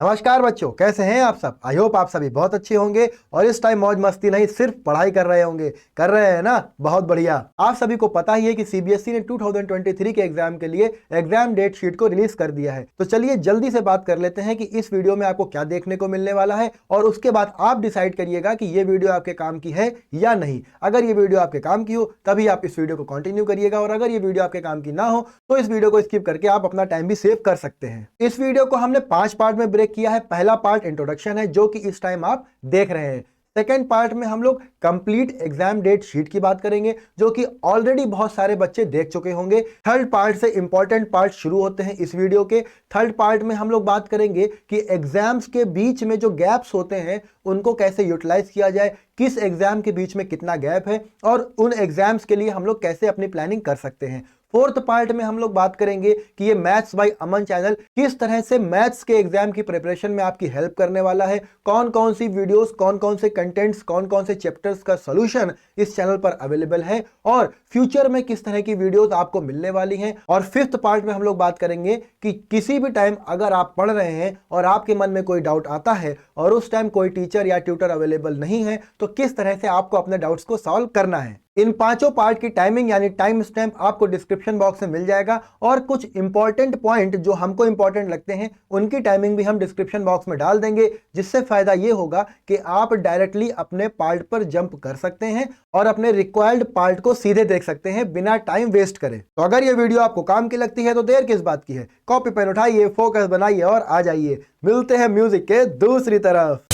नमस्कार बच्चों, कैसे हैं आप सब। आई होप आप सभी बहुत अच्छे होंगे और इस टाइम मौज मस्ती नहीं सिर्फ पढ़ाई कर रहे होंगे। कर रहे हैं ना, बहुत बढ़िया। आप सभी को पता ही है कि सीबीएसई ने 2023 के एग्जाम के लिए एग्जाम डेट शीट को रिलीज कर दिया है। तो चलिए जल्दी से बात कर लेते हैं कि इस वीडियो में आपको क्या देखने को मिलने वाला है और उसके बाद आप डिसाइड करिएगा कि ये वीडियो आपके काम की है या नहीं। अगर ये वीडियो आपके काम की हो तभी आप इस वीडियो को कंटिन्यू करिएगा, और अगर ये वीडियो आपके काम की ना हो तो इस वीडियो को स्किप करके आप अपना टाइम भी सेव कर सकते हैं। इस वीडियो को हमने 5 पार्ट में ब्रेक किया है। पहला पार्ट इंट्रोडक्शन है जो कि इस टाइम आप देख रहे हैं। सेकेंड पार्ट में हम लोग कंप्लीट एग्जाम डेट शीट की बात करेंगे जो कि ऑलरेडी बहुत सारे बच्चे देख चुके होंगे। थर्ड पार्ट से इंपॉर्टेंट पार्ट शुरू होते हैं इस वीडियो के। थर्ड पार्ट में हम लोग बात करेंगे कि एग्जाम्स के बीच में जो गैप्स होते हैं उनको कैसे यूटिलाइज किया जाए, किस एग्जाम के बीच में कितना गैप है और उन एग्जाम्स के लिए हम लोग कैसे अपनी प्लानिंग कर सकते हैं। फोर्थ पार्ट में हम लोग बात करेंगे कि ये मैथ्स बाय अमन चैनल किस तरह से मैथ्स के एग्जाम की प्रिपरेशन में आपकी हेल्प करने वाला है। कौन कौन सी वीडियोस, कौन कौन से कंटेंट्स, कौन कौन से चैप्टर्स का सॉल्यूशन इस चैनल पर अवेलेबल है और फ्यूचर में किस तरह की वीडियोस आपको मिलने वाली हैं। और फिफ्थ पार्ट में हम लोग बात करेंगे कि किसी भी टाइम अगर आप पढ़ रहे हैं और आपके मन में कोई डाउट आता है और उस टाइम कोई टीचर या ट्यूटर अवेलेबल नहीं है तो किस तरह से आपको अपने डाउट्स को सॉल्व करना है। इन पांचों पार्ट की टाइमिंग यानी टाइम स्टैम्प आपको डिस्क्रिप्शन बॉक्स में मिल जाएगा, और कुछ इंपॉर्टेंट पॉइंट जो हमको इंपॉर्टेंट लगते हैं उनकी टाइमिंग भी हम डिस्क्रिप्शन बॉक्स में डाल देंगे, जिससे फायदा ये होगा कि आप डायरेक्टली अपने पार्ट पर जंप कर सकते हैं और अपने रिक्वायर्ड पार्ट को सीधे देख सकते हैं बिना टाइम वेस्ट करे। तो अगर ये वीडियो आपको काम की लगती है तो देर किस बात की है, कॉपी पेन उठाइए, फोकस बनाइए और आ जाइए। मिलते हैं म्यूजिक के दूसरी तरफ।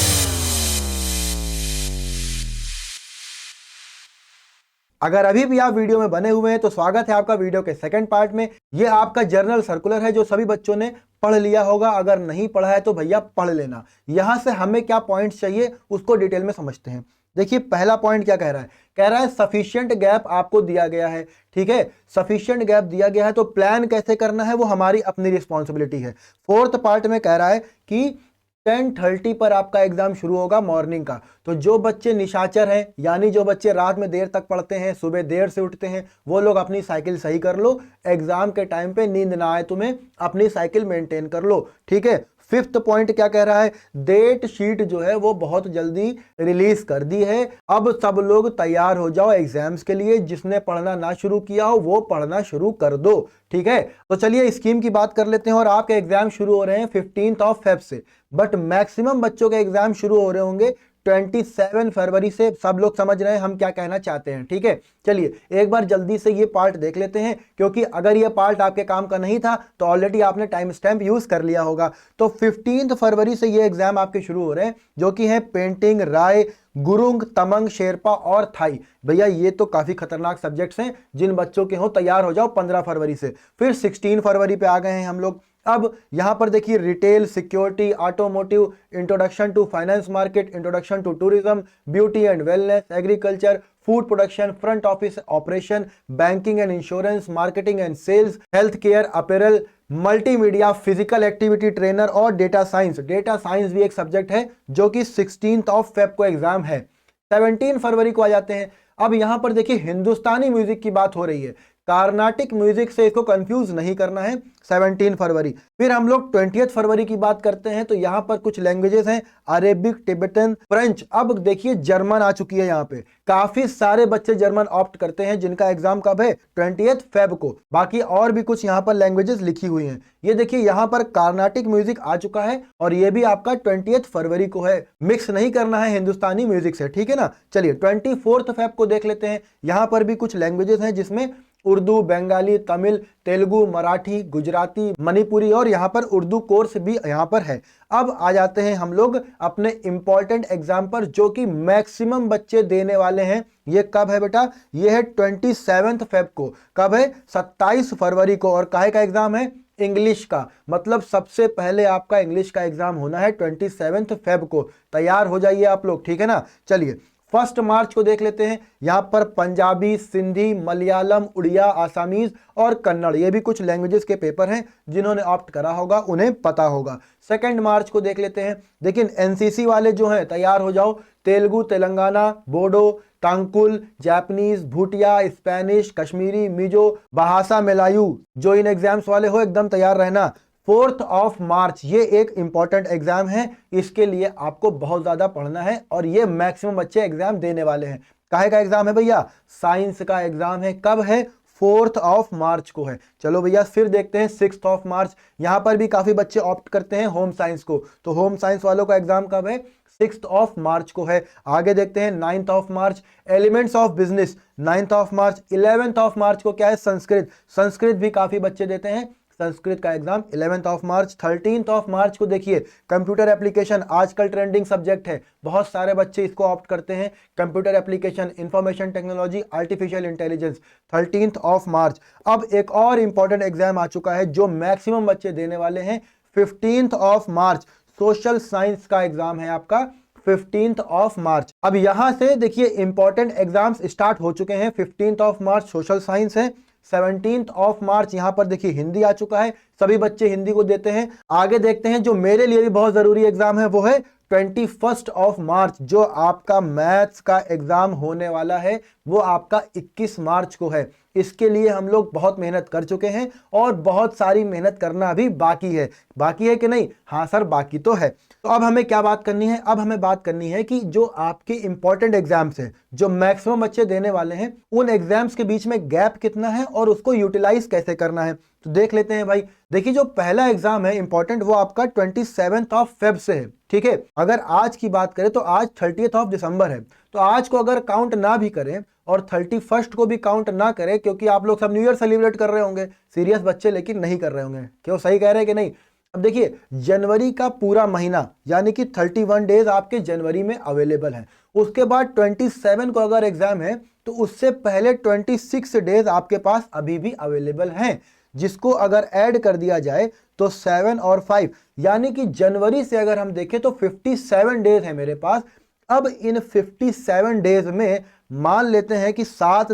अगर अभी भी आप वीडियो में बने हुए हैं तो स्वागत है आपका वीडियो के सेकंड पार्ट में। ये आपका जर्नल सर्कुलर है जो सभी बच्चों ने पढ़ लिया होगा। अगर नहीं पढ़ा है तो भैया पढ़ लेना। यहां से हमें क्या पॉइंट्स चाहिए उसको डिटेल में समझते हैं। देखिए पहला पॉइंट क्या कह रहा है, कह रहा है सफिशिएंट गैप आपको दिया गया है। ठीक है, सफिशिएंट गैप दिया गया है तो प्लान कैसे करना है वो हमारी अपनी रिस्पॉन्सिबिलिटी है। फोर्थ पार्ट में कह रहा है कि 10:30 पर आपका एग्जाम शुरू होगा मॉर्निंग का। तो जो बच्चे निशाचर हैं यानी जो बच्चे रात में देर तक पढ़ते हैं, सुबह देर से उठते हैं, वो लोग अपनी साइकिल सही कर लो। एग्जाम के टाइम पे नींद ना आए तुम्हें, अपनी साइकिल मेंटेन कर लो। ठीक है। फिफ्थ पॉइंट क्या कह रहा है, डेट शीट जो है वो बहुत जल्दी रिलीज कर दी है। अब सब लोग तैयार हो जाओ एग्जाम्स के लिए। जिसने पढ़ना ना शुरू किया हो वो पढ़ना शुरू कर दो। ठीक है, तो चलिए स्कीम की बात कर लेते हैं। और आपके एग्जाम शुरू हो रहे हैं 15 फेब से, बट मैक्सिमम बच्चों के एग्जाम शुरू हो रहे होंगे 27 फरवरी से। सब लोग समझ रहे हैं हम क्या कहना चाहते हैं। ठीक है, चलिए एक बार जल्दी से ये पार्ट देख लेते हैं, क्योंकि अगर ये पार्ट आपके काम का नहीं था तो ऑलरेडी आपने टाइम स्टैम्प यूज कर लिया होगा। तो 15 फरवरी से ये एग्जाम आपके शुरू हो रहे हैं जो कि है पेंटिंग, राय, गुरुंग, तमंग, शेरपा और थाई। भैया ये तो काफी खतरनाक सब्जेक्ट्स हैं। जिन बच्चों के हो तैयार हो जाओ 15 फरवरी से। फिर 16 फरवरी पे आ गए हैं हम लोग। अब यहां पर देखिए retail, security, automotive, introduction to finance market, introduction to tourism, beauty and wellness, agriculture, food production, front office operation, banking and insurance, marketing and sales, health care, apparel, multimedia, physical activity trainer और data science. Data science भी एक subject है जो कि 16 Feb को exam है। 17 फरवरी को आ जाते हैं। अब यहां पर देखिए हिंदुस्तानी म्यूजिक की बात हो रही है, कार्नाटिक म्यूजिक से इसको कंफ्यूज नहीं करना है। 17 फरवरी। फिर हम लोग 20 फरवरी की बात करते हैं तो यहां पर कुछ लैंग्वेजेस हैं, अरेबिक, टिबेटन, फ्रेंच। अब देखिए जर्मन आ चुकी है यहाँ पे। काफी सारे बच्चे जर्मन ऑप्ट करते हैं जिनका एग्जाम कब है, 20 फेब को। बाकी और भी कुछ यहाँ पर लैंग्वेजेस लिखी हुई हैं। ये देखिए यहाँ पर कार्नाटिक म्यूजिक आ चुका है और ये भी आपका 20 फरवरी को है। मिक्स नहीं करना है हिंदुस्तानी म्यूजिक से, ठीक है ना। चलिए 24 फेब को देख लेते हैं। यहाँ पर भी कुछ लैंग्वेजेस हैं जिसमें उर्दू, बंगाली, तमिल, तेलुगु, मराठी, गुजराती, मणिपुरी और यहाँ पर उर्दू कोर्स भी यहाँ पर है। अब आ जाते हैं हम लोग अपने इंपॉर्टेंट एग्जाम पर जो कि मैक्सिमम बच्चे देने वाले हैं। ये कब है बेटा, ये है 27 फेब को। कब है, 27 फरवरी को। और काहे का एग्जाम है, इंग्लिश का। मतलब सबसे पहले आपका इंग्लिश का एग्जाम होना है 27 फेब को। तैयार हो जाइए आप लोग, ठीक है ना। चलिए 1 मार्च को देख लेते हैं। यहां पर पंजाबी, सिंधी, मलयालम, उड़िया, आसामीज और कन्नड़, ये भी कुछ लैंग्वेजेस के पेपर हैं। जिन्होंने ऑप्ट करा होगा उन्हें पता होगा। 2 मार्च को देख लेते हैं। लेकिन एनसीसी वाले जो हैं तैयार हो जाओ। Telugu, Telangana, Bodo, Tangkhul, Japanese, Bhutia, Spanish, Kashmiri, Mizo, Bahasa, Melayu. जो इन एग्जाम्स वाले हो एकदम तैयार रहना। 4th ऑफ मार्च ये एक इंपॉर्टेंट एग्जाम है, इसके लिए आपको बहुत ज्यादा पढ़ना है और ये मैक्सिमम बच्चे एग्जाम देने वाले हैं। काहे का एग्जाम है भैया? साइंस का एग्जाम है। कब है? 4th ऑफ मार्च को है। चलो भैया फिर देखते हैं 6th ऑफ मार्च। यहां पर भी काफी बच्चे ऑप्ट करते हैं होम साइंस को, तो होम साइंस वालों का एग्जाम कब है? 6th ऑफ मार्च को है। आगे देखते हैं 9th of March, elements of business 9th of March. 11th of March को क्या है? संस्कृत। संस्कृत भी काफी बच्चे देते हैं, संस्कृत का exam 11th of March. 13th of March को देखिए कंप्यूटर एप्लीकेशन, आजकल ट्रेंडिंग सब्जेक्ट है, बहुत सारे बच्चे इसको ऑप्ट करते हैं। Computer application, information technology, artificial intelligence 13th of March. अब एक और इंपॉर्टेंट एग्जाम आ चुका है जो मैक्सिमम बच्चे देने वाले हैं, 15th of March. Social science का एग्जाम है आपका 15th ऑफ मार्च। अब यहां से देखिए इंपॉर्टेंट एग्जाम्स स्टार्ट हो चुके हैं। 15th of March social science है। 17th ऑफ मार्च यहां पर देखिए हिंदी आ चुका है, सभी बच्चे हिंदी को देते हैं। आगे देखते हैं जो मेरे लिए भी बहुत जरूरी एग्जाम है, वो है 21st ऑफ मार्च, जो आपका मैथ्स का एग्जाम होने वाला है, वो आपका 21 मार्च को है। इसके लिए हम लोग बहुत मेहनत कर चुके हैं और बहुत सारी मेहनत करना अभी बाकी है। बाकी है कि नहीं? हाँ सर बाकी तो है। तो अब हमें क्या बात करनी है? अब हमें बात करनी है कि जो आपके इंपॉर्टेंट एग्जाम्स हैं, जो मैक्सिमम बच्चे देने वाले हैं, उन एग्जाम्स के बीच में गैप कितना है और उसको यूटिलाइज कैसे करना है, तो देख लेते हैं भाई। देखिए जो पहला एग्जाम है इंपॉर्टेंट, वो आपका 27 ऑफ फेब से है, ठीक है। अगर आज की बात करें तो आज 30 ऑफ दिसंबर है, तो आज को अगर काउंट ना भी करें और 31 को भी काउंट ना करें, क्योंकि आप लोग सब न्यू ईयर सेलिब्रेट कर रहे होंगे, सीरियस बच्चे लेकिन नहीं कर रहे होंगे। क्यों? सही कह रहे हैं कि नहीं? अब देखिए जनवरी का पूरा महीना यानी कि 31 डेज आपके जनवरी में अवेलेबल है। उसके बाद 27 को अगर एग्जाम है तो उससे पहले 26 डेज आपके पास अभी भी अवेलेबल हैं, जिसको अगर ऐड कर दिया जाए तो 7 और 5 यानी कि जनवरी से अगर हम देखें तो 57 डेज है मेरे पास। अब इन 57 डेज में मान लेते हैं कि 7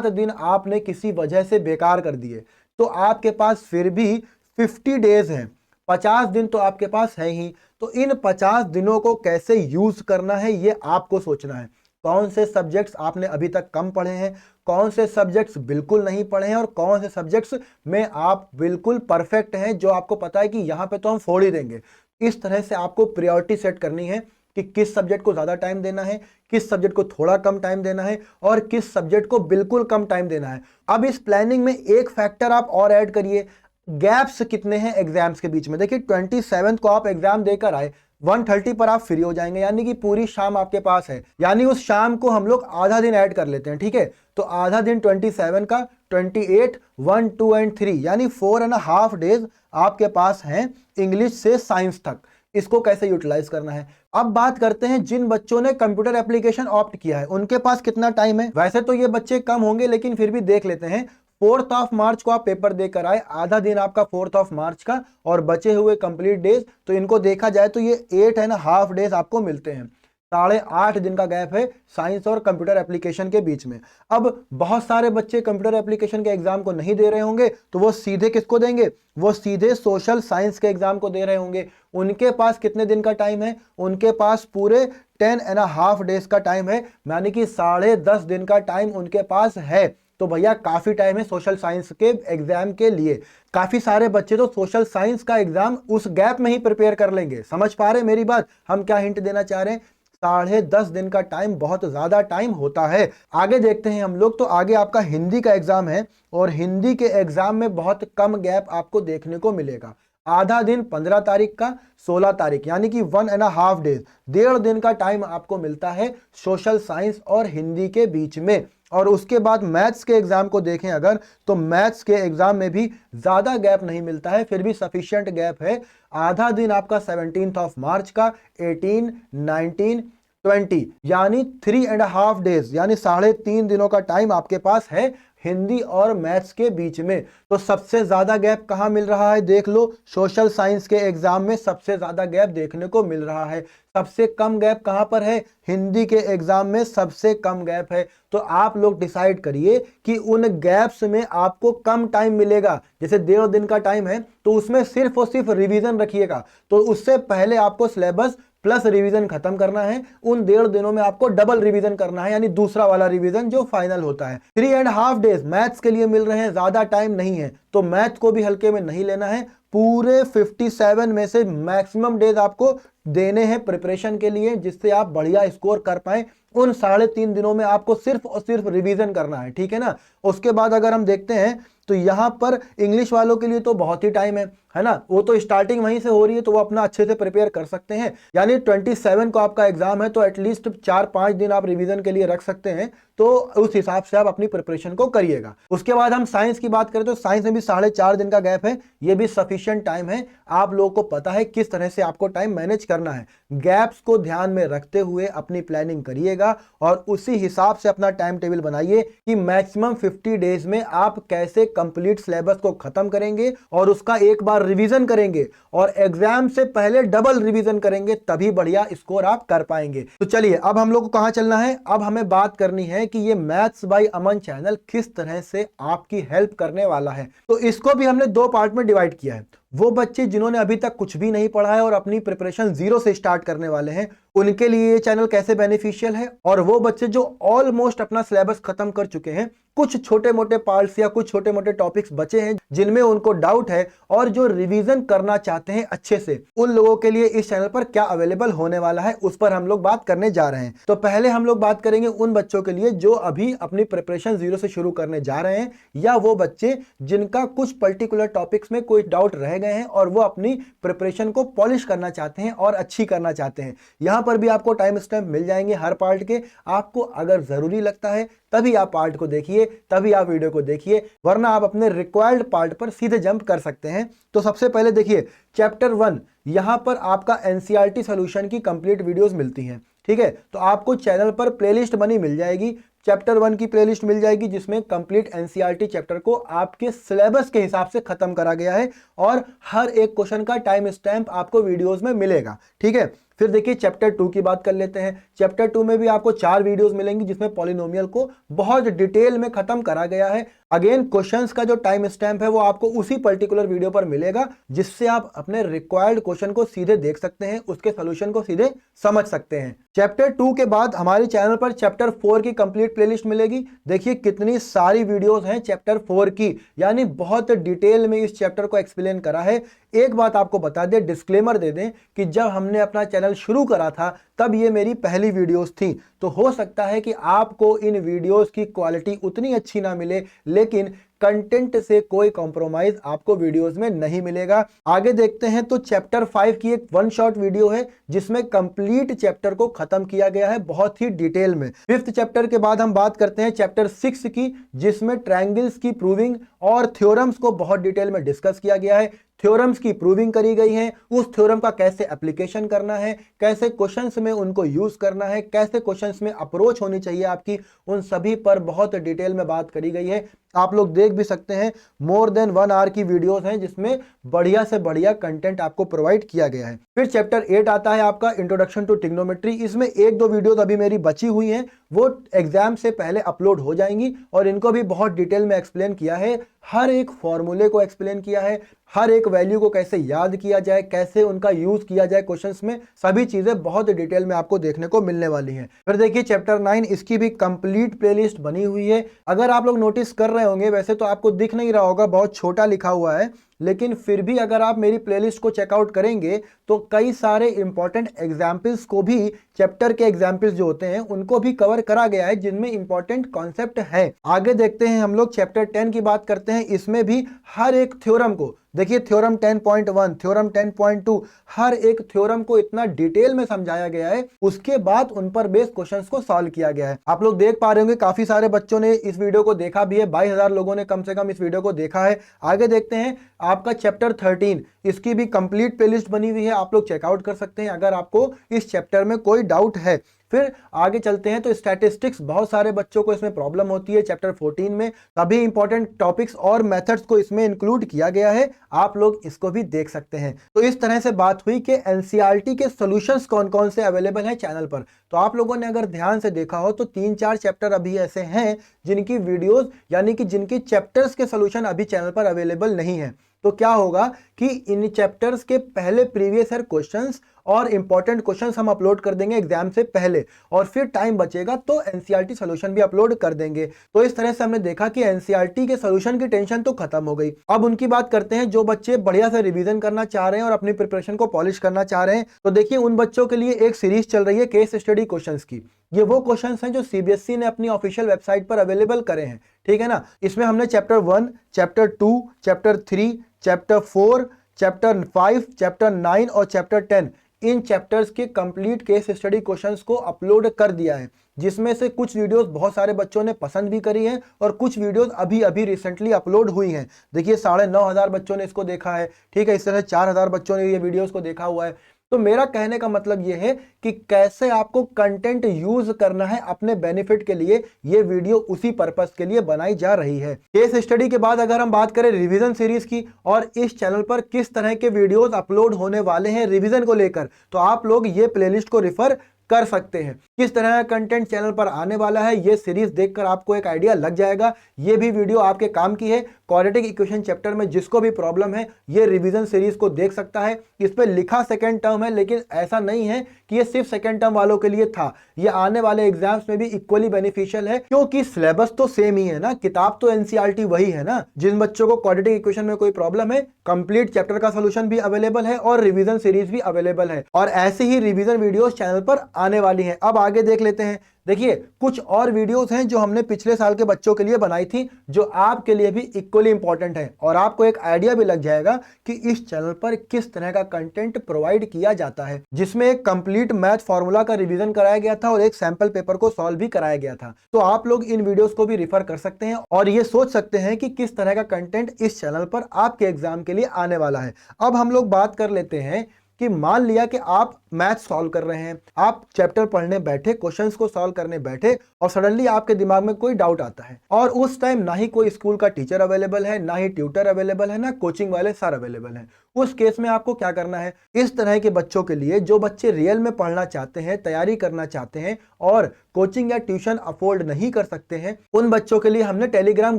दिन आपने किसी वजह से बेकार कर दिए, तो आपके पास फिर भी 50 डेज हैं, 50 दिन तो आपके पास है ही। तो इन 50 दिनों को कैसे यूज करना है ये आपको सोचना है। कौन से सब्जेक्ट्स आपने अभी तक कम पढ़े हैं, कौन से सब्जेक्ट्स बिल्कुल नहीं पढ़े हैं और कौन से सब्जेक्ट्स में आप बिल्कुल परफेक्ट हैं, जो आपको पता है कि यहाँ पे तो हम फोड़ ही देंगे। इस तरह से आपको प्रायोरिटी सेट करनी है कि किस सब्जेक्ट को ज़्यादा टाइम देना है, किस सब्जेक्ट को थोड़ा कम टाइम देना है और किस सब्जेक्ट को बिल्कुल कम टाइम देना है। अब इस प्लानिंग में एक फैक्टर आप और ऐड करिए, गैप्स कितने हैं एग्जाम्स के बीच में। देखिए 27 को आप एग्जाम देकर आए, 1:30 पर आप फ्री हो जाएंगे, यानी कि पूरी शाम आपके पास है, यानी उस शाम को हम लोग आधा दिन ऐड कर लेते हैं, ठीक है। तो आधा दिन 27 का 28, 1, 2 एंड 3 यानी 4.5 डेज आपके पास हैं इंग्लिश से साइंस तक। इसको कैसे यूटिलाइज करना है। अब बात करते हैं जिन बच्चों ने कंप्यूटर एप्लीकेशन ऑप्ट किया है उनके पास कितना टाइम है। वैसे तो ये बच्चे कम होंगे लेकिन फिर भी देख लेते हैं। 4th ऑफ मार्च को आप पेपर देकर आए, आधा दिन आपका 4th ऑफ मार्च का और बचे हुए कंप्लीट डेज, तो इनको देखा जाए तो ये 8.5 डेज आपको मिलते हैं। 8.5 दिन का गैप है साइंस और कंप्यूटर एप्लीकेशन के बीच में। अब बहुत सारे बच्चे कंप्यूटर एप्लीकेशन के एग्जाम को नहीं दे रहे होंगे, तो वो सीधे किसको देंगे? वो सीधे सोशल साइंस के एग्जाम को दे रहे होंगे। उनके पास कितने दिन का टाइम है? उनके पास पूरे 10.5 डेज का टाइम है, यानी कि 10.5 दिन का टाइम उनके पास है। तो भैया काफी टाइम है सोशल साइंस के एग्जाम के लिए। काफी सारे बच्चे तो सोशल साइंस का एग्जाम उस गैप में ही प्रिपेयर कर लेंगे। समझ पा रहे मेरी बात? हम क्या हिंट देना चाह रहे हैं? 10.5 दिन का टाइम बहुत ज्यादा टाइम होता है। आगे देखते हैं हम लोग। तो आगे आपका हिंदी का एग्जाम है और हिंदी के एग्जाम में बहुत कम गैप आपको देखने को मिलेगा। आधा दिन 15 तारीख का, 16 तारीख यानी कि 1.5 डेज, 1.5 दिन का टाइम आपको मिलता है सोशल साइंस और हिंदी के बीच में। और उसके बाद मैथ्स के एग्जाम को देखें अगर, तो मैथ्स के एग्जाम में भी ज्यादा गैप नहीं मिलता है, फिर भी सफिशिएंट गैप है। आधा दिन आपका 17th ऑफ मार्च का, 18, 19, 20 यानी 3.5 डेज यानी 3.5 दिनों का टाइम आपके पास है हिंदी और मैथ्स के बीच में। तो सबसे ज्यादा गैप कहां मिल रहा है? देख लो, सोशल साइंस के एग्जाम में सबसे ज्यादा गैप देखने को मिल रहा है। सबसे कम गैप कहां पर है? हिंदी के एग्जाम में सबसे कम गैप है। तो आप लोग डिसाइड करिए कि उन गैप्स में आपको कम टाइम मिलेगा। जैसे 1.5 दिन का टाइम है तो उसमें सिर्फ और सिर्फ रिवीजन रखिएगा, तो उससे पहले आपको सिलेबस प्लस रिवीजन खत्म करना है। उन 1.5 दिनों में आपको डबल रिवीजन करना है, यानी दूसरा वाला रिवीजन जो फाइनल होता है। 3.5 डेज मैथ्स के लिए मिल रहे हैं, ज्यादा टाइम नहीं है, तो मैथ को भी हल्के में नहीं लेना है, पूरे 57 में से मैक्सिमम डेज आपको देने हैं प्रिपरेशन के लिए, जिससे आप बढ़िया स्कोर कर पाए। उन 3.5 दिनों में आपको सिर्फ और सिर्फ रिवीजन करना है, ठीक है ना। उसके बाद अगर हम देखते हैं तो यहाँ पर इंग्लिश वालों के लिए तो बहुत ही टाइम है ना, वो तो स्टार्टिंग वहीं से हो रही है, तो वो अपना अच्छे से प्रिपेयर कर सकते हैं। यानी 27 को आपका एग्जाम है, तो एटलीस्ट 4-5 दिन आप रिवीजन के लिए रख सकते हैं, तो उस हिसाब से आप अपनी प्रिपरेशन को करिएगा। उसके बाद हम साइंस की बात करें तो साइंस में भी 4.5 दिन का गैप है, ये भी सफिशिएंट टाइम है। आप लोगों को पता है किस तरह से आपको टाइम मैनेज करना है। गैप्स को ध्यान में रखते हुए अपनी प्लानिंग करिएगा और उसी हिसाब से अपना टाइम टेबल बनाइए कि मैक्सिमम 50 डेज में आप कैसे कंप्लीट सिलेबस को खत्म करेंगे और उसका एक बार रिवीजन करेंगे और एग्जाम से पहले डबल रिवीजन करेंगे, तभी बढ़िया स्कोर आप कर पाएंगे। तो चलिए अब हम लोग को कहां चलना है, अब हमें बात करनी है कि ये मैथ्स बाय अमन चैनल किस तरह से आपकी हेल्प करने वाला है। तो इसको भी हमने 2 पार्ट में डिवाइड किया है। वो बच्चे जिन्होंने अभी तक कुछ भी नहीं पढ़ा है और अपनी प्रिपरेशन 0 से स्टार्ट करने वाले हैं, उनके लिए ये चैनल कैसे बेनिफिशियल है, और वो बच्चे जो ऑलमोस्ट अपना सिलेबस खत्म कर चुके हैं, कुछ छोटे मोटे पार्ट्स या कुछ छोटे मोटे टॉपिक्स बचे हैं जिनमें उनको डाउट है और जो रिवीजन करना चाहते हैं अच्छे से, उन लोगों के लिए इस चैनल पर क्या अवेलेबल होने वाला है, उस पर हम लोग बात करने जा रहे हैं। तो पहले हम लोग बात करेंगे उन बच्चों के लिए जो अभी अपनी प्रिपरेशन 0 से शुरू करने जा रहे हैं, या वो बच्चे जिनका कुछ पर्टिकुलर टॉपिक्स में कोई डाउट रह गए हैं और वो अपनी प्रिपरेशन को पॉलिश करना चाहते हैं और अच्छी करना चाहते हैं। यहां पर भी आपको टाइम स्टैम्प मिल जाएंगे हर पार्ट के। आपको अगर जरूरी लगता है तभी आप पार्ट को देखिए, तभी आप वीडियो को देखिए, वरना आप अपने रिक्वायर्ड पार्ट पर सीधे जंप कर सकते हैं। तो सबसे पहले देखिए चैप्टर 1, यहां पर आपका एनसीईआरटी सॉल्यूशन की कंप्लीट वीडियोस मिलती हैं, ठीक है। तो आपको चैनल पर प्लेलिस्ट बनी मिल जाएगी, चैप्टर 1 की प्लेलिस्ट मिल जाएगी जिसमें कंप्लीट एनसीईआरटी चैप्टर को आपके सिलेबस के हिसाब से खत्म करा गया है और हर एक क्वेश्चन का टाइम स्टैम्प आपको वीडियोस में मिलेगा, ठीक है। फिर देखिए चैप्टर 2 की बात कर लेते हैं। चैप्टर 2 में भी आपको 4 वीडियोस मिलेंगी जिसमें पॉलिनोमियल को बहुत डिटेल में खत्म करा गया है। अगेन क्वेश्चंस का जो टाइम स्टैम्प है वो आपको उसी पर्टिकुलर वीडियो पर मिलेगा, जिससे आप अपने रिक्वायर्ड क्वेश्चन को सीधे देख सकते हैं, उसके सोल्यूशन को सीधे समझ सकते हैं। चैप्टर 2 के बाद हमारे चैनल पर चैप्टर 4 की कंप्लीट प्लेलिस्ट मिलेगी। देखिए कितनी सारी वीडियोस हैं चैप्टर 4 की, यानी बहुत डिटेल में इस चैप्टर को एक्सप्लेन करा है। एक बात आपको बता दें, डिस्क्लेमर दे दें कि जब हमने अपना चैनल शुरू करा था तब ये मेरी पहली वीडियोस थी, तो हो सकता है कि आपको इन वीडियोस की क्वालिटी उतनी अच्छी ना मिले, लेकिन कंटेंट से कोई कॉम्प्रोमाइज आपको वीडियोस में नहीं मिलेगा। आगे देखते हैं तो चैप्टर 5 की एक 1 शॉट वीडियो है जिसमें कंप्लीट चैप्टर को खत्म किया गया है बहुत ही डिटेल में। 5th चैप्टर के बाद हम बात करते हैं चैप्टर 6 की, जिसमें ट्रायंगल्स की प्रूविंग और थ्योरम्स को बहुत डिटेल में डिस्कस किया गया है। थ्योरम्स की प्रूविंग करी गई है, उस थ्योरम का कैसे एप्लीकेशन करना है, कैसे क्वेश्चंस में उनको यूज करना है, कैसे क्वेश्चंस में अप्रोच होनी चाहिए आपकी, उन सभी पर बहुत डिटेल में बात करी गई है। आप लोग देख भी सकते हैं, मोर देन 1 आवर की वीडियोस हैं जिसमें बढ़िया से बढ़िया कंटेंट आपको प्रोवाइड किया गया है। फिर चैप्टर 8 आता है आपका इंट्रोडक्शन टू ट्रिग्नोमेट्री। इसमें 1-2 वीडियोस अभी मेरी बची हुई हैं, वो एग्जाम से पहले अपलोड हो जाएंगी और इनको भी बहुत डिटेल में एक्सप्लेन किया है। हर एक फॉर्मूले को एक्सप्लेन किया है, हर एक वैल्यू को कैसे याद किया जाए, कैसे उनका यूज किया जाए क्वेश्चंस में, सभी चीजें बहुत डिटेल में आपको देखने को मिलने वाली हैं। फिर देखिए चैप्टर 9, इसकी भी कंप्लीट प्लेलिस्ट बनी हुई है। अगर आप लोग नोटिस कर रहे होंगे, वैसे तो आपको दिख नहीं रहा होगा, बहुत छोटा लिखा हुआ है, लेकिन फिर भी अगर आप मेरी प्लेलिस्ट को चेकआउट करेंगे तो कई सारे इंपॉर्टेंट एग्जाम्पल्स को भी, चैप्टर के एग्जाम्पल्स जो होते हैं उनको भी कवर करा गया है जिनमें इंपॉर्टेंट कॉन्सेप्ट है। आगे देखते हैं हम लोग चैप्टर 10 की बात करते हैं। इसमें भी हर एक थ्योरम को देखिए, थ्योरम 10.1, थ्योरम 10.2, हर एक थ्योरम को इतना डिटेल में समझाया गया है, उसके बाद उन पर बेस्ड क्वेश्चंस को सॉल्व किया गया है। आप लोग देख पा रहे होंगे काफी सारे बच्चों ने इस वीडियो को देखा भी है, 22,000 लोगों ने कम से कम इस वीडियो को देखा है। आगे देखते हैं आपका चैप्टर 13, इसकी भी कंप्लीट प्लेलिस्ट बनी हुई है, आप लोग चेकआउट कर सकते हैं अगर आपको इस चैप्टर में कोई डाउट है। फिर आगे चलते हैं तो स्टैटिस्टिक्स, बहुत सारे बच्चों को इसमें प्रॉब्लम होती है। चैप्टर 14 में सभी इंपॉर्टेंट टॉपिक्स और मेथड्स को इसमें इंक्लूड किया गया है, आप लोग इसको भी देख सकते हैं। तो इस तरह से बात हुई कि एनसीईआरटी के सॉल्यूशंस कौन कौन से अवेलेबल हैं चैनल पर। तो आप लोगों ने अगर ध्यान से देखा हो तो 3-4 चैप्टर अभी ऐसे हैं जिनकी वीडियोस, यानी कि जिनकी चैप्टर्स के सॉल्यूशन अभी चैनल पर अवेलेबल नहीं है। तो क्या होगा कि इन चैप्टर्स के पहले प्रीवियस ईयर क्वेश्चंस और इंपॉर्टेंट क्वेश्चंस हम अपलोड कर देंगे एग्जाम से पहले, और फिर टाइम बचेगा तो एनसीईआरटी सॉल्यूशन भी अपलोड कर देंगे। तो इस तरह से हमने देखा कि एनसीईआरटी के सॉल्यूशन की टेंशन तो खत्म हो गई। अब उनकी बात करते हैं जो बच्चे बढ़िया से रिवीजन करना चाह रहे हैं और अपनी प्रिपरेशन को पॉलिश करना चाह रहे हैं। तो देखिए उन बच्चों के लिए एक सीरीज चल रही है केस स्टडी क्वेश्चंस की। ये वो क्वेश्चंस हैं जो सीबीएसई ने अपनी ऑफिशियल वेबसाइट पर अवेलेबल करे हैं, ठीक है ना। इसमें हमने chapter 1, chapter 2, chapter 3, chapter 4, chapter 5, chapter 9 और चैप्टर 10 इन चैप्टर्स के कंप्लीट केस स्टडी क्वेश्चंस को अपलोड कर दिया है, जिसमें से कुछ वीडियोस बहुत सारे बच्चों ने पसंद भी करी हैं और कुछ वीडियोस अभी अभी रिसेंटली अपलोड हुई हैं। देखिए 9,500 बच्चों ने इसको देखा है, ठीक है। इस तरह 4,000 बच्चों ने ये वीडियोस को देखा हुआ है। तो मेरा कहने का मतलब ये है कि कैसे आपको कंटेंट यूज करना है अपने बेनिफिट के लिए, ये वीडियो उसी पर्पस के लिए बनाई जा रही है। केस स्टडी के बाद अगर हम बात करें रिवीजन सीरीज की और इस चैनल पर किस तरह के वीडियोस अपलोड होने वाले हैं रिवीजन को लेकर, तो आप लोग ये प्लेलिस्ट को रिफर कर सकते हैं। किस तरह का कंटेंट चैनल पर आने वाला है ये सीरीज देखकर आपको एक आइडिया लग जाएगा। ये भी वीडियो आपके काम की है। क्वाड्रेटिक इक्वेशन चैप्टर में जिसको भी प्रॉब्लम है ये रिवीजन सीरीज को देख सकता है। इस पे लिखा सेकंड टर्म है, लेकिन ऐसा नहीं है कि ये सिर्फ सेकंड टर्म वालों के लिए था। ये आने वाले एग्जाम्स में भी इक्वली बेनिफिशियल है, क्योंकि सिलेबस तो सेम ही है ना, किताब तो एनसीईआरटी वही है ना। जिन बच्चों को क्वाड्रेटिक इक्वेशन में कोई प्रॉब्लम है, कंप्लीट चैप्टर का सोल्यूशन भी अवेलेबल है और रिवीजन सीरीज भी अवेलेबल है, और ऐसे ही रिवीजन वीडियोस चैनल पर आने वाली हैं। अब आगे देख लेते हैं। देखिए कुछ और वीडियोस हैं जो हमने पिछले साल के बच्चों के लिए बनाई थी, जो आपके लिए भी इक्वली इंपॉर्टेंट है, और आपको एक आइडिया भी लग जाएगा कि इस चैनल पर किस तरह का कंटेंट प्रोवाइड किया जाता है, जिसमें एक कंप्लीट मैथ फॉर्मूला का रिवीजन कराया गया था और एक सैंपल पेपर को सॉल्व भी कराया गया था। तो आप लोग इन वीडियोस को भी रिफर कर सकते हैं और ये सोच सकते हैं कि किस तरह का कंटेंट इस चैनल पर आपके एग्जाम के लिए आने वाला है। अब हम लोग बात कर लेते हैं कि मान लिया कि आप मैथ सॉल्व कर रहे हैं, आप चैप्टर पढ़ने बैठे, क्वेश्चंस को सॉल्व करने बैठे, और सडनली आपके दिमाग में कोई डाउट आता है, और उस टाइम ना ही कोई स्कूल का टीचर अवेलेबल है, ना ही ट्यूटर अवेलेबल है, ना कोचिंग वाले सर अवेलेबल हैं। उस केस में आपको क्या करना है? इस तरह के बच्चों के लिए, जो बच्चे रियल में पढ़ना चाहते हैं, तैयारी करना चाहते हैं और कोचिंग या ट्यूशन अफोर्ड नहीं कर सकते हैं, उन बच्चों के लिए हमने टेलीग्राम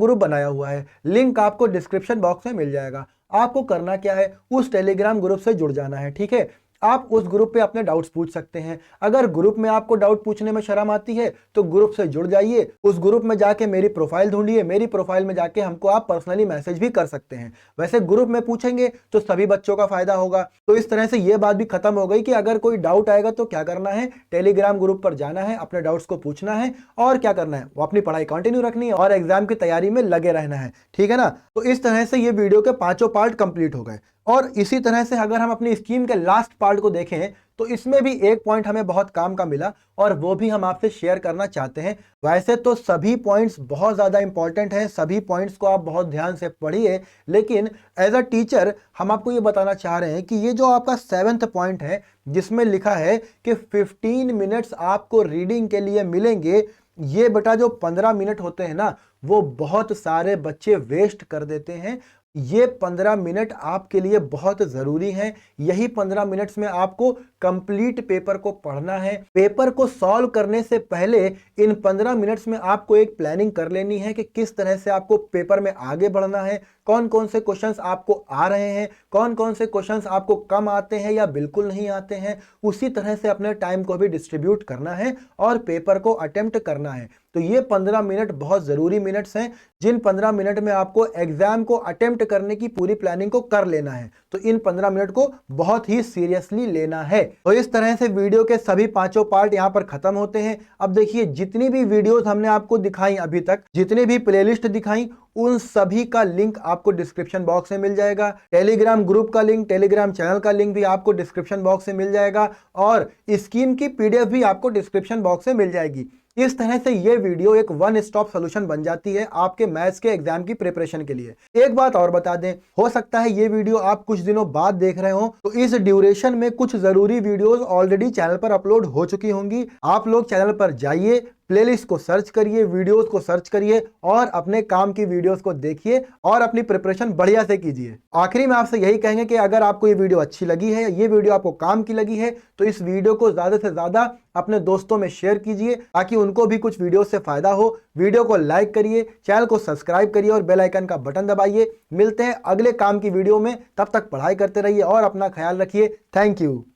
ग्रुप बनाया हुआ है। लिंक आपको डिस्क्रिप्शन बॉक्स में मिल जाएगा। आपको करना क्या है? उस टेलीग्राम ग्रुप से जुड़ जाना है, ठीक है। आप उस ग्रुप पे अपने डाउट्स पूछ सकते हैं। अगर ग्रुप में आपको डाउट पूछने में शर्म आती है तो ग्रुप से जुड़ जाइए। उस ग्रुप में जाके मेरी प्रोफाइल ढूंढिए, मेरी प्रोफाइल में जाके हमको आप पर्सनली मैसेज भी कर सकते हैं। वैसे ग्रुप में पूछेंगे तो सभी बच्चों का फायदा होगा। तो इस तरह से ये बात भी खत्म हो गई कि अगर कोई डाउट आएगा तो क्या करना है, टेलीग्राम ग्रुप पर जाना है, अपने डाउट्स को पूछना है और क्या करना है, वो अपनी पढ़ाई कंटिन्यू रखनी है और एग्जाम की तैयारी में लगे रहना है, ठीक है ना। तो इस तरह से ये वीडियो के 5 पार्ट कंप्लीट हो गए। और इसी तरह से अगर हम अपनी स्कीम के लास्ट पार्ट को देखें तो इसमें भी एक पॉइंट हमें बहुत काम का मिला और वो भी हम आपसे शेयर करना चाहते हैं। वैसे तो सभी पॉइंट्स बहुत ज़्यादा इंपॉर्टेंट हैं, सभी पॉइंट्स को आप बहुत ध्यान से पढ़िए, लेकिन एज अ टीचर हम आपको ये बताना चाह रहे हैं कि ये जो आपका 7th पॉइंट है, जिसमें लिखा है कि 15 मिनट्स आपको रीडिंग के लिए मिलेंगे, ये बेटा जो 15 मिनट होते हैं ना, वो बहुत सारे बच्चे वेस्ट कर देते हैं। ये 15 मिनट आपके लिए बहुत ज़रूरी हैं। यही 15 मिनट्स में आपको कंप्लीट पेपर को पढ़ना है। पेपर को सॉल्व करने से पहले इन 15 मिनट्स में आपको एक प्लानिंग कर लेनी है कि किस तरह से आपको पेपर में आगे बढ़ना है, कौन कौन से क्वेश्चंस आपको आ रहे हैं, कौन कौन से क्वेश्चंस आपको कम आते हैं या बिल्कुल नहीं आते हैं। उसी तरह से अपने टाइम को भी डिस्ट्रीब्यूट करना है और पेपर को अटेम्प्ट करना है। तो ये 15 मिनट बहुत ज़रूरी मिनट्स हैं, जिन 15 मिनट में आपको एग्जाम को अटेम्प्ट करने की पूरी प्लानिंग को कर लेना है। तो इन 15 मिनट को बहुत ही सीरियसली लेना है। तो इस तरह से वीडियो के सभी 5 पार्ट यहाँ पर खत्म होते हैं। अब देखिए जितनी भी वीडियोस हमने आपको दिखाई अभी तक, जितनी भी प्लेलिस्ट दिखाई, उन सभी का लिंक आपको डिस्क्रिप्शन बॉक्स में मिल जाएगा। टेलीग्राम ग्रुप का लिंक, टेलीग्राम चैनल का लिंक भी आपको डिस्क्रिप्शन बॉक्स में मिल जाएगा और स्कीम की पीडीएफ भी आपको डिस्क्रिप्शन बॉक्स में मिल जाएगी। इस तरह से ये वीडियो एक वन स्टॉप सॉल्यूशन बन जाती है आपके मैथ्स के एग्जाम की प्रिपरेशन के लिए। एक बात और बता दें, हो सकता है ये वीडियो आप कुछ दिनों बाद देख रहे हो, तो इस ड्यूरेशन में कुछ जरूरी वीडियोस ऑलरेडी चैनल पर अपलोड हो चुकी होंगी। आप लोग चैनल पर जाइए, प्लेलिस्ट को सर्च करिए, वीडियोस को सर्च करिए और अपने काम की वीडियोस को देखिए और अपनी प्रिपरेशन बढ़िया से कीजिए। आखिरी में आपसे यही कहेंगे कि अगर आपको ये वीडियो अच्छी लगी है, ये वीडियो आपको काम की लगी है, तो इस वीडियो को ज़्यादा से ज़्यादा अपने दोस्तों में शेयर कीजिए ताकि उनको भी कुछ वीडियो से फायदा हो। वीडियो को लाइक करिए, चैनल को सब्सक्राइब करिए और बेल आइकन का बटन दबाइए। मिलते हैं अगले काम की वीडियो में, तब तक पढ़ाई करते रहिए और अपना ख्याल रखिए। Thank you.